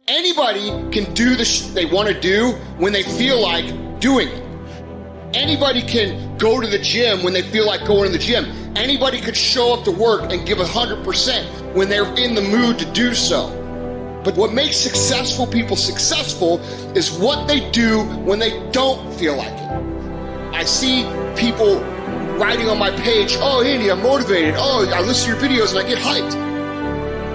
Anybody can do the they want to do when they feel like doing it. Anybody can go to the gym when they feel like going to the gym. Anybody could show up to work and give 100% when they're in the mood to do so. But what makes successful people successful is what they do when they don't feel like it. I see people writing on my page, oh, Andy, I'm motivated. Oh, I listen to your videos and I get hyped.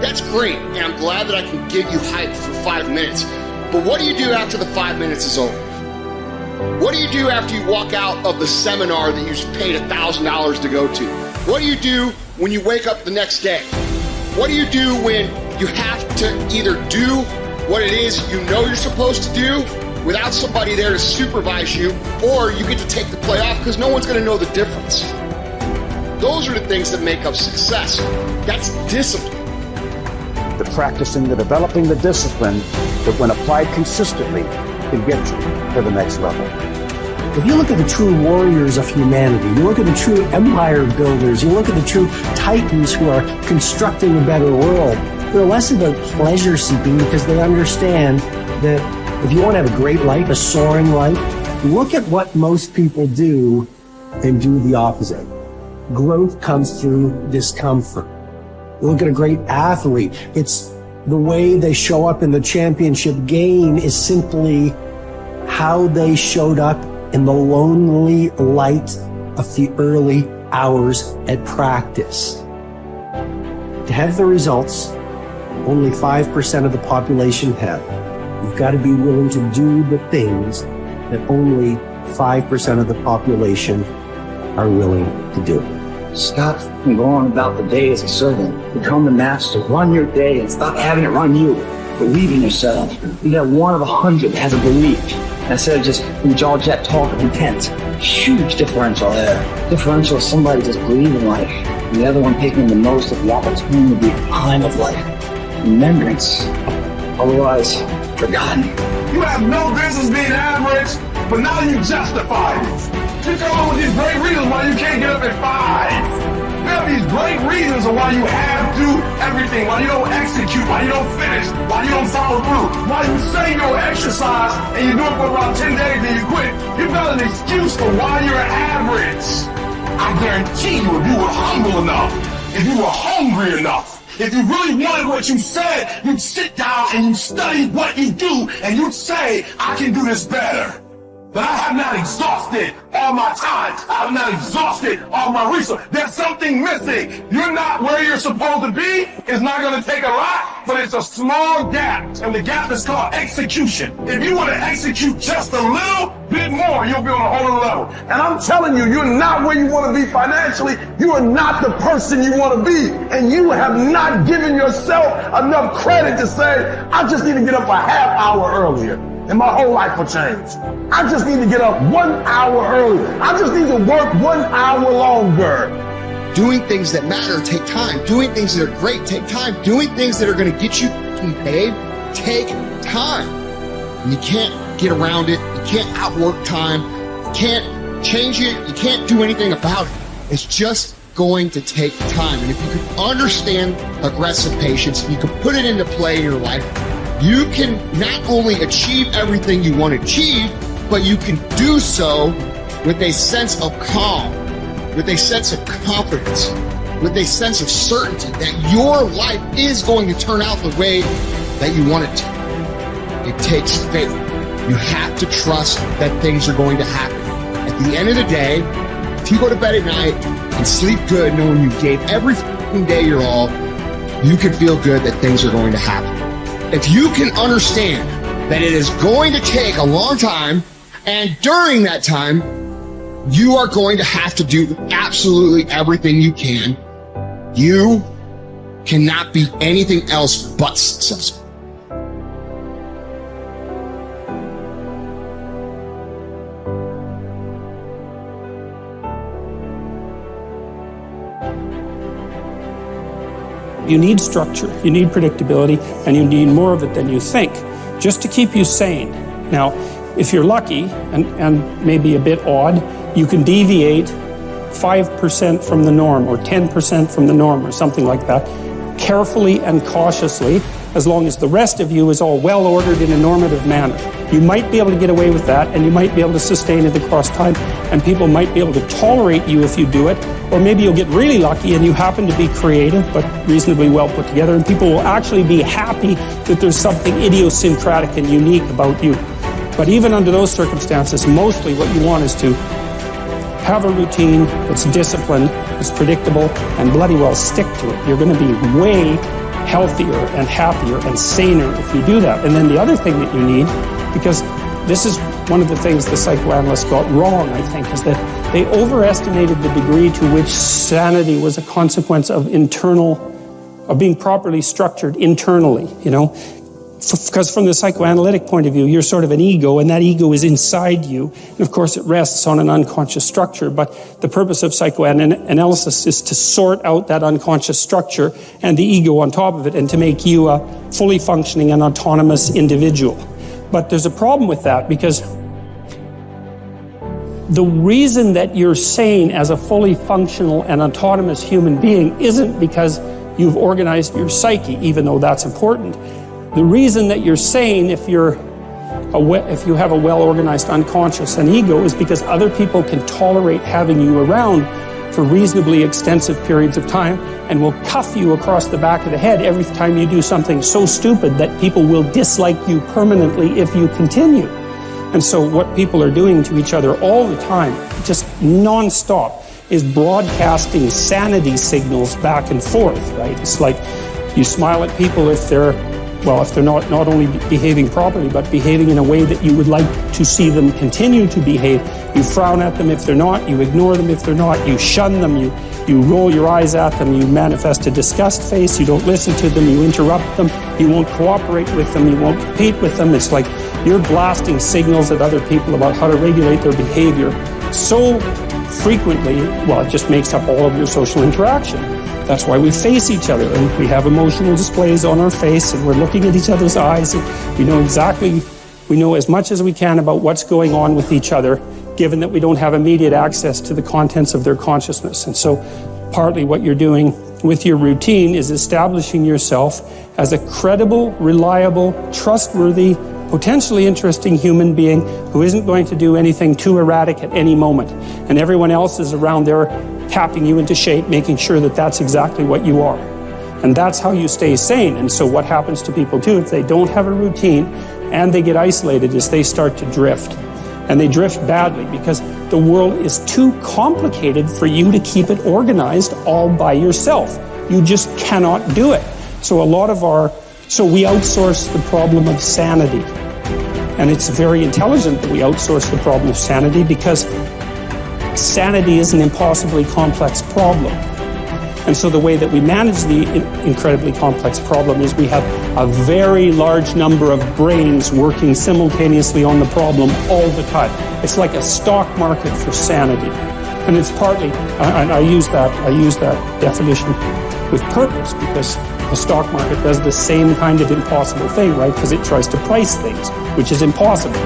That's great, and I'm glad that I can get you hyped for 5 minutes. But what do you do after the 5 minutes is over? What do you do after you walk out of the seminar that you paid $1,000 to go to? What do you do when you wake up the next day? What do you do when you have to either do what it is you know you're supposed to do without somebody there to supervise you, or you get to take the play off because no one's going to know the difference? Those are the things that make up success. That's discipline. The practicing, the developing the discipline that when applied consistently can get you to the next level. If you look at the true warriors of humanity, you look at the true empire builders, you look at the true titans who are constructing a better world, they're less about pleasure seeking because they understand that if you want to have a great life, a soaring life, look at what most people do and do the opposite. Growth comes through discomfort. You look at a great athlete, it's the way they show up in the championship game is simply how they showed up in the lonely light of the early hours at practice. To have the results, only 5% of the population have. You've got to be willing to do the things that only 5% of the population are willing to do. Stop going on about the day as a servant. Become the master. Run your day and stop having it run you. Believe in yourself. Be that one of 100 that has a belief. Instead of just jaw jet talk of intent. Huge differential there. Differential is somebody just believing life, and the other one taking the most of the opportunity time of life. Remembrance. Otherwise, forgotten. You have no business being average, but now you justify it. You come up with these great reasons why you can't get up at 5. You have these great reasons of why you have to do everything, why you don't execute, why you don't finish, why you don't follow through, why you say you'll exercise and you do it for about 10 days and you quit. You've got an excuse for why you're average. I guarantee you, if you were humble enough, if you were hungry enough, if you really wanted what you said, you'd sit down and you'd study what you do and you'd say, I can do this better. But I have not exhausted all my time. I have not exhausted all my resources. There's something missing. You're not where you're supposed to be. It's not going to take a lot, but it's a small gap. And the gap is called execution. If you want to execute just a little bit more, you'll be on a whole other level. And I'm telling you, you're not where you want to be financially. You are not the person you want to be. And you have not given yourself enough credit to say, I just need to get up a half hour earlier, and my whole life will change. I just need to get up 1 hour earlier. I just need to work 1 hour longer. Doing things that matter take time. Doing things that are great take time. Doing things that are going to get you paid take time. And you can't get around it. You can't outwork time. You can't change it. You can't do anything about it. It's just going to take time. And if you can understand aggressive patience, you can put it into play in your life, you can not only achieve everything you want to achieve, but you can do so with a sense of calm, with a sense of confidence, with a sense of certainty that your life is going to turn out the way that you want it to. It takes faith. You have to trust that things are going to happen. At the end of the day, if you go to bed at night and sleep good knowing you gave every day your all, you can feel good that things are going to happen. If you can understand that it is going to take a long time, and during that time, you are going to have to do absolutely everything you can, you cannot be anything else but successful. You need structure, you need predictability, and you need more of it than you think, just to keep you sane. Now, if you're lucky, and maybe a bit odd, you can deviate 5% from the norm, or 10% from the norm, or something like that, carefully and cautiously, as long as the rest of you is all well ordered in a normative manner. You might be able to get away with that, and you might be able to sustain it across time, and people might be able to tolerate you if you do it, or maybe you'll get really lucky and you happen to be creative but reasonably well put together, and people will actually be happy that there's something idiosyncratic and unique about you. But even under those circumstances, mostly what you want is to have a routine that's disciplined, that's predictable, and bloody well stick to it. You're going to be way healthier and happier and saner if you do that. And then the other thing that you need, because this is one of the things the psychoanalysts got wrong, I think, is that they overestimated the degree to which sanity was a consequence of being properly structured internally, you know. Because from the psychoanalytic point of view, you're sort of an ego, and that ego is inside you. And of course, it rests on an unconscious structure. But the purpose of psychoanalysis is to sort out that unconscious structure and the ego on top of it, and to make you a fully functioning and autonomous individual. But there's a problem with that, because the reason that you're sane as a fully functional and autonomous human being isn't because you've organized your psyche, even though that's important. The reason that you're sane if you have a well-organized unconscious and ego is because other people can tolerate having you around for reasonably extensive periods of time and will cuff you across the back of the head every time you do something so stupid that people will dislike you permanently if you continue. And so what people are doing to each other all the time, just non-stop, is broadcasting sanity signals back and forth, right? It's like you smile at people if they're not only behaving properly, but behaving in a way that you would like to see them continue to behave. You frown at them if they're not, you ignore them if they're not, you shun them, you roll your eyes at them, you manifest a disgust face, you don't listen to them, you interrupt them, you won't cooperate with them, you won't compete with them. It's like you're blasting signals at other people about how to regulate their behavior so frequently, well, it just makes up all of your social interaction. That's why we face each other, and we have emotional displays on our face, and we're looking at each other's eyes, and we know as much as we can about what's going on with each other, given that we don't have immediate access to the contents of their consciousness. And so partly what you're doing with your routine is establishing yourself as a credible, reliable, trustworthy, potentially interesting human being who isn't going to do anything too erratic at any moment. And everyone else is around there tapping you into shape, making sure that that's exactly what you are. And that's how you stay sane. And so what happens to people too, if they don't have a routine and they get isolated, is they start to drift. And they drift badly because the world is too complicated for you to keep it organized all by yourself. You just cannot do it. So we outsource the problem of sanity. And it's very intelligent that we outsource the problem of sanity, because sanity is an impossibly complex problem. And so the way that we manage the incredibly complex problem is we have a very large number of brains working simultaneously on the problem all the time. It's like a stock market for sanity. And it's partly, and I use that definition with purpose, because the stock market does the same kind of impossible thing, right? Because it tries to price things, which is impossible.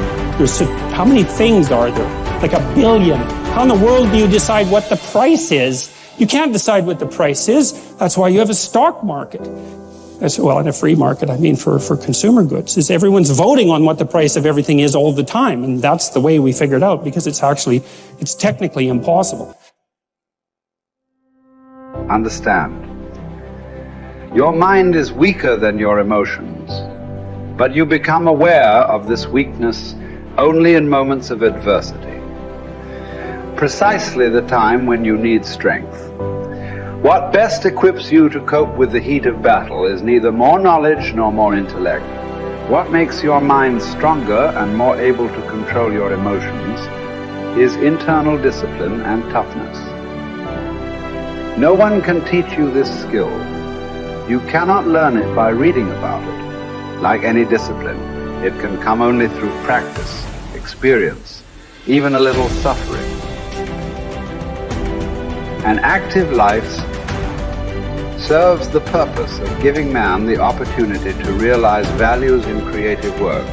How many things are there? Like 1 billion. How in the world do you decide what the price is? You can't decide what the price is. That's why you have a stock market. Well, in a free market, I mean for consumer goods, is everyone's voting on what the price of everything is all the time. And that's the way we figured out, because it's technically impossible. Understand. Your mind is weaker than your emotions, but you become aware of this weakness only in moments of adversity. Precisely the time when you need strength. What best equips you to cope with the heat of battle is neither more knowledge nor more intellect. What makes your mind stronger and more able to control your emotions is internal discipline and toughness. No one can teach you this skill. You cannot learn it by reading about it. Like any discipline, it can come only through practice, experience, even a little suffering. An active life serves the purpose of giving man the opportunity to realize values in creative work,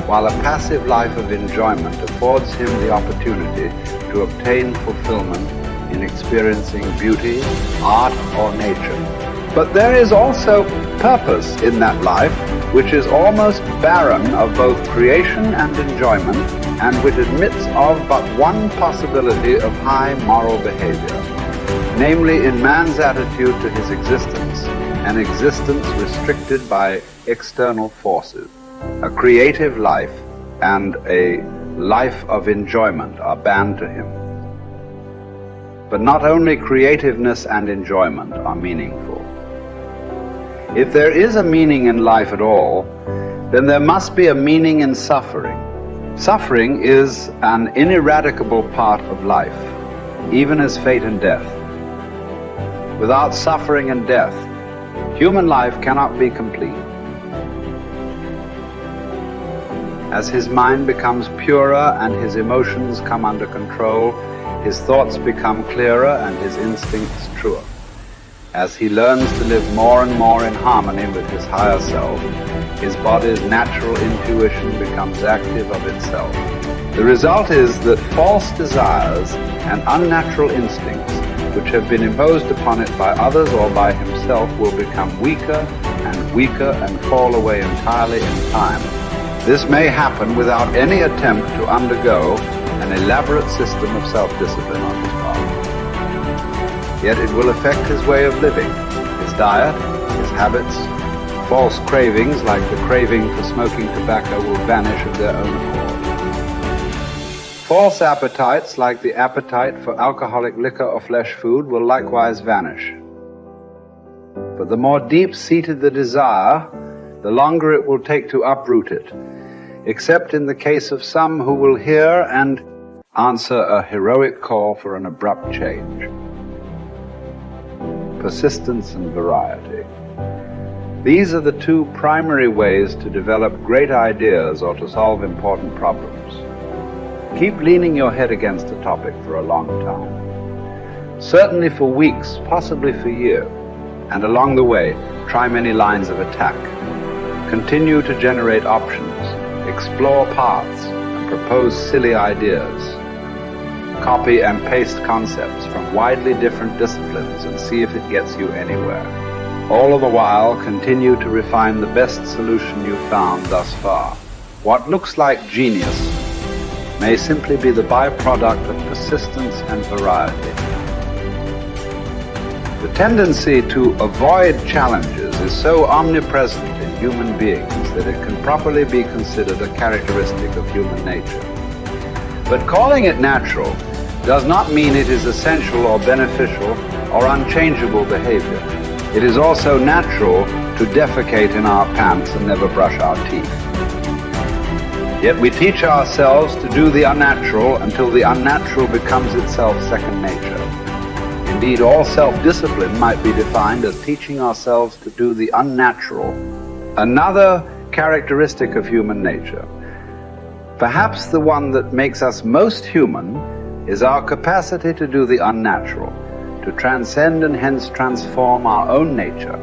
while a passive life of enjoyment affords him the opportunity to obtain fulfillment in experiencing beauty, art, or nature. But there is also purpose in that life which is almost barren of both creation and enjoyment, and which admits of but one possibility of high moral behavior, namely in man's attitude to his existence, an existence restricted by external forces. A creative life and a life of enjoyment are banned to him. But not only creativeness and enjoyment are meaningful. If there is a meaning in life at all, then there must be a meaning in suffering. Suffering is an ineradicable part of life, even as fate and death. Without suffering and death, human life cannot be complete. As his mind becomes purer and his emotions come under control, his thoughts become clearer and his instincts truer. As he learns to live more and more in harmony with his higher self, his body's natural intuition becomes active of itself. The result is that false desires and unnatural instincts, which have been imposed upon it by others or by himself, will become weaker and fall away entirely in time. This may happen without any attempt to undergo an elaborate system of self-discipline on his part. Yet it will affect his way of living, his diet, his habits. False cravings, like the craving for smoking tobacco, will vanish of their own accord. False appetites, like the appetite for alcoholic liquor or flesh food, will likewise vanish. But the more deep-seated the desire, the longer it will take to uproot it, except in the case of some who will hear and answer a heroic call for an abrupt change. Persistence and variety. These are the two primary ways to develop great ideas or to solve important problems. Keep leaning your head against a topic for a long time. Certainly for weeks, possibly for years. And along the way, try many lines of attack. Continue to generate options, explore paths, and propose silly ideas. Copy and paste concepts from widely different disciplines and see if it gets you anywhere. All the while, continue to refine the best solution you've found thus far. What looks like genius may simply be the byproduct of persistence and variety. The tendency to avoid challenges is so omnipresent in human beings that it can properly be considered a characteristic of human nature. But calling it natural does not mean it is essential or beneficial or unchangeable behavior. It is also natural to defecate in our pants and never brush our teeth. Yet we teach ourselves to do the unnatural until the unnatural becomes itself second nature. Indeed, all self-discipline might be defined as teaching ourselves to do the unnatural. Another characteristic of human nature, perhaps the one that makes us most human, is our capacity to do the unnatural, to transcend and hence transform our own nature